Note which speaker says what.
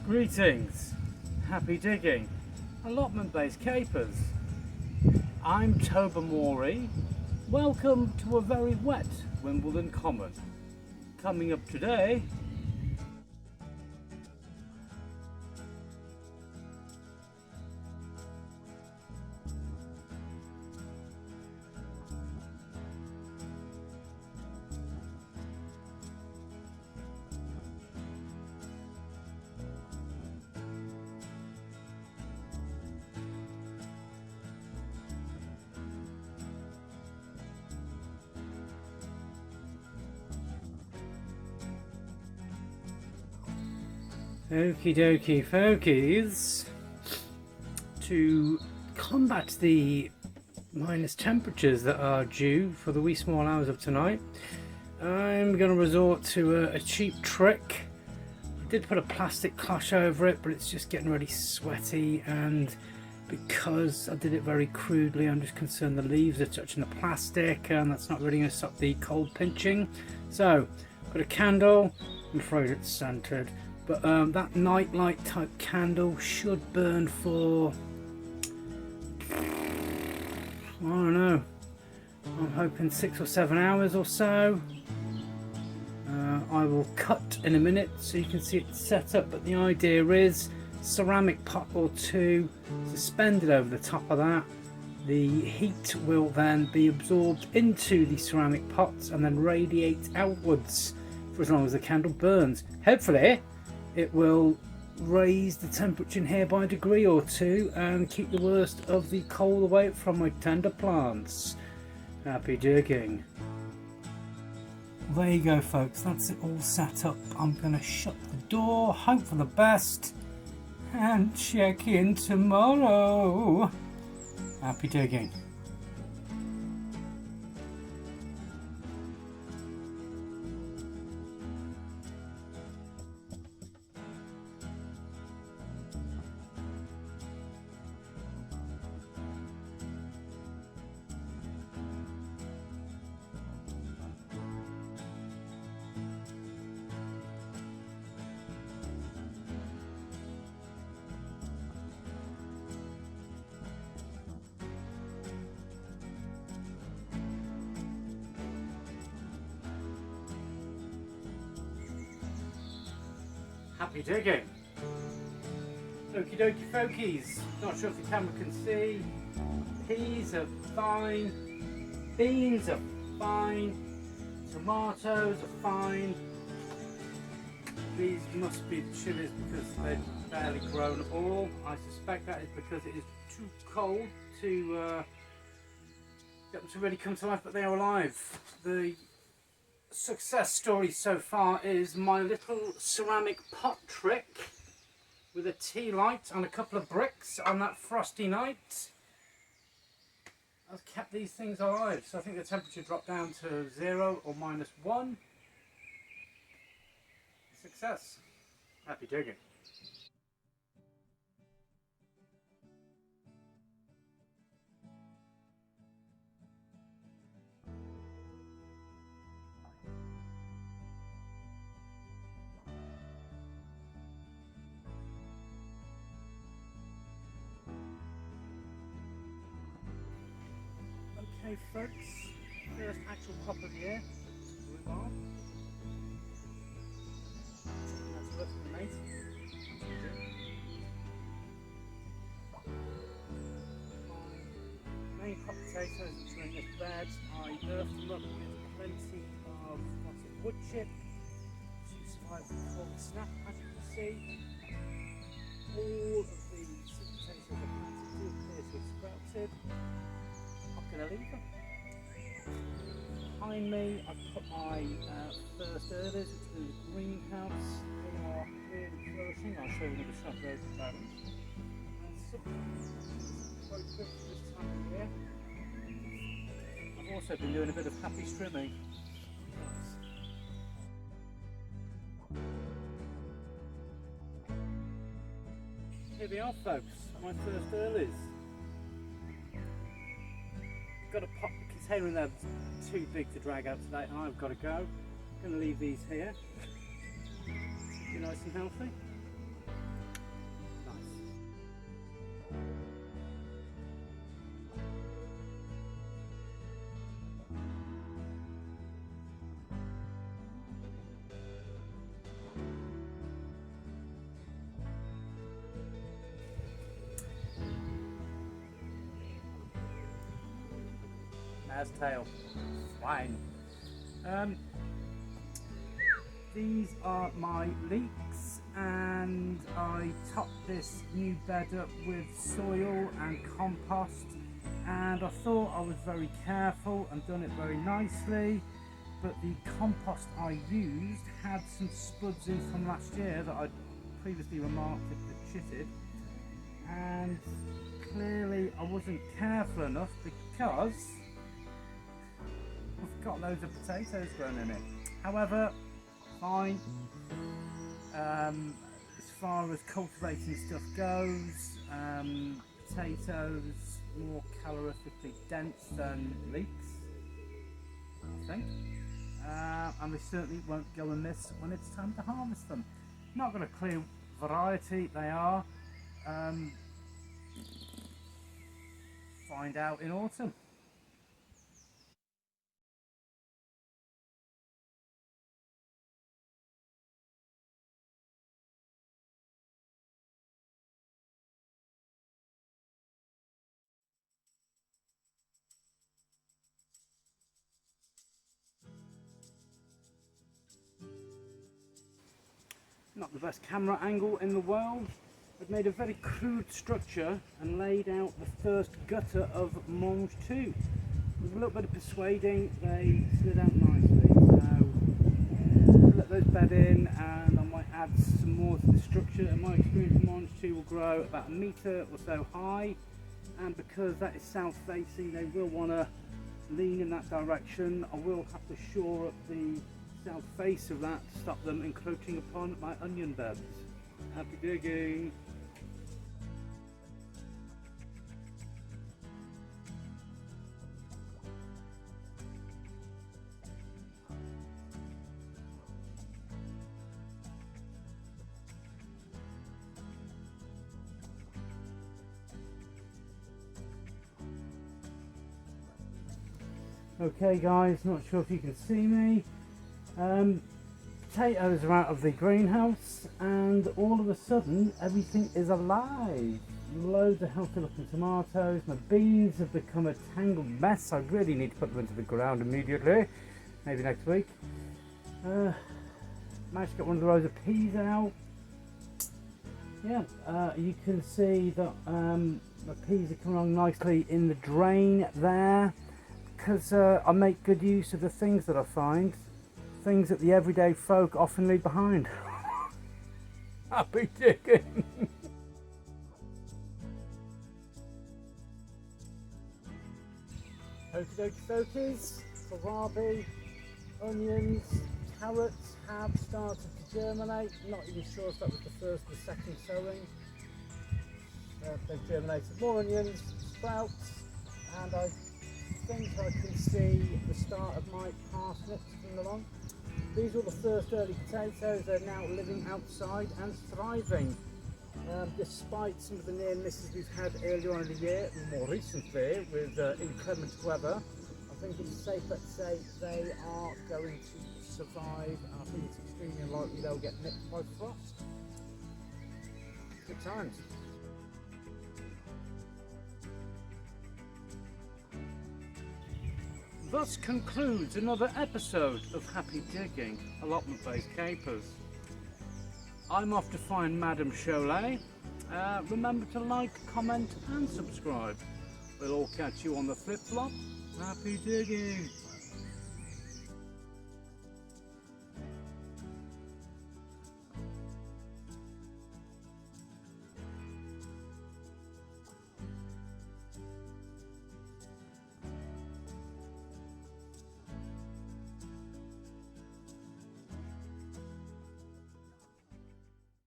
Speaker 1: Greetings, happy digging, allotment based capers. I'm Tobermory. Welcome to a very wet Wimbledon Common. Coming up today, okie dokie folkies, to combat the minus temperatures that are due for the wee small hours of tonight, I'm going to resort to a cheap trick. I did put a plastic cloche over it, but it's just getting really sweaty, and because I did it very crudely, I'm just concerned the leaves are touching the plastic and that's not really going to stop the cold pinching. So got a candle. I'm afraid it's scented, but that night light type candle should burn for, I don't know, I'm hoping 6 or 7 hours or so. I will cut in a minute so you can see it set up, but the idea is ceramic pot or two suspended over the top of that. The heat will then be absorbed into the ceramic pots and then radiate outwards for as long as the candle burns. Hopefully it will raise the temperature in here by a degree or two and keep the worst of the cold away from my tender plants. Happy digging. There you go folks, that's it all set up. I'm going to shut the door, hope for the best, and check in tomorrow. Happy digging. Happy digging. Okie dokie folkies. Not sure if the camera can see. Peas are fine. Beans are fine. Tomatoes are fine. These must be the chilies because they've barely grown at all. I suspect that is because it is too cold to get them to really come to life, but they are alive. The success story so far is my little ceramic pot trick with a tea light and a couple of bricks on that frosty night has kept these things alive. So I think the temperature dropped down to 0 or -1. Success. Happy digging. Okay folks, first actual crop of the year, rhubarb. That's looking amazing. My main crop potatoes which are in this bed, I earthed them up with plenty of wood chip to survive the cold snap, as you can see. All of the sweet potatoes are planted do appear to have sprouted. Going to leave them. Behind me I've put my first earlies, which are in the greenhouse. They are really flourishing. I'll show you another shot of those in a moment. And something quite quick this time of year. I've also been doing a bit of happy trimming. Here we are folks, my first earlies. Got a pot container in there that's too big to drag out today, and I've got to go. I'm going to leave these here. Keep you nice and healthy. Hare's tail. Fine. These are my leeks, and I topped this new bed up with soil and compost, and I thought I was very careful and done it very nicely, but the compost I used had some spuds in from last year that I'd previously remarked had chitted, and clearly I wasn't careful enough because I've got loads of potatoes grown in it. However, fine. As far as cultivating stuff goes, potatoes more caloriflically dense than leeks, I think, and they certainly won't go amiss when it's time to harvest them. Not got a clear variety they are. Find out in autumn. Not the best camera angle in the world. I've made a very crude structure and laid out the first gutter of Mange 2. With a little bit of persuading, they slid out nicely. So let those bed in, and I might add some more to the structure. In my experience, Mange 2 will grow about a metre or so high, and because that is south facing, they will want to lean in that direction. I will have to shore up the south face of that to stop them encroaching upon my onion beds. Happy digging! Okay guys, not sure if you can see me. Potatoes are out of the greenhouse, and all of a sudden everything is alive. Loads of healthy looking tomatoes. My beans have become a tangled mess. I really need to put them into the ground immediately, maybe next week. Managed to get one of the rows of peas out. Yeah, you can see that the peas are coming along nicely in the drain there, because I make good use of the things that I find. Things that the everyday folk often leave behind. Happy digging! Okie dokie fokies, kohlrabi, onions, carrots have started to germinate. Not even sure if that was the first or the second sowing. They've germinated more onions, sprouts, and I think I can see the start of my parsnips coming along. These are the first early potatoes. They're now living outside and thriving. Despite some of the near misses we've had earlier on in the year, more recently with inclement weather, I think it's safe to say they are going to survive, and I think it's extremely unlikely they'll get nipped by frost. Good times. Thus concludes another episode of Happy Digging, allotment-based capers. I'm off to find Madame Cholet. Remember to like, comment and subscribe. We'll all catch you on the flip-flop. Happy digging!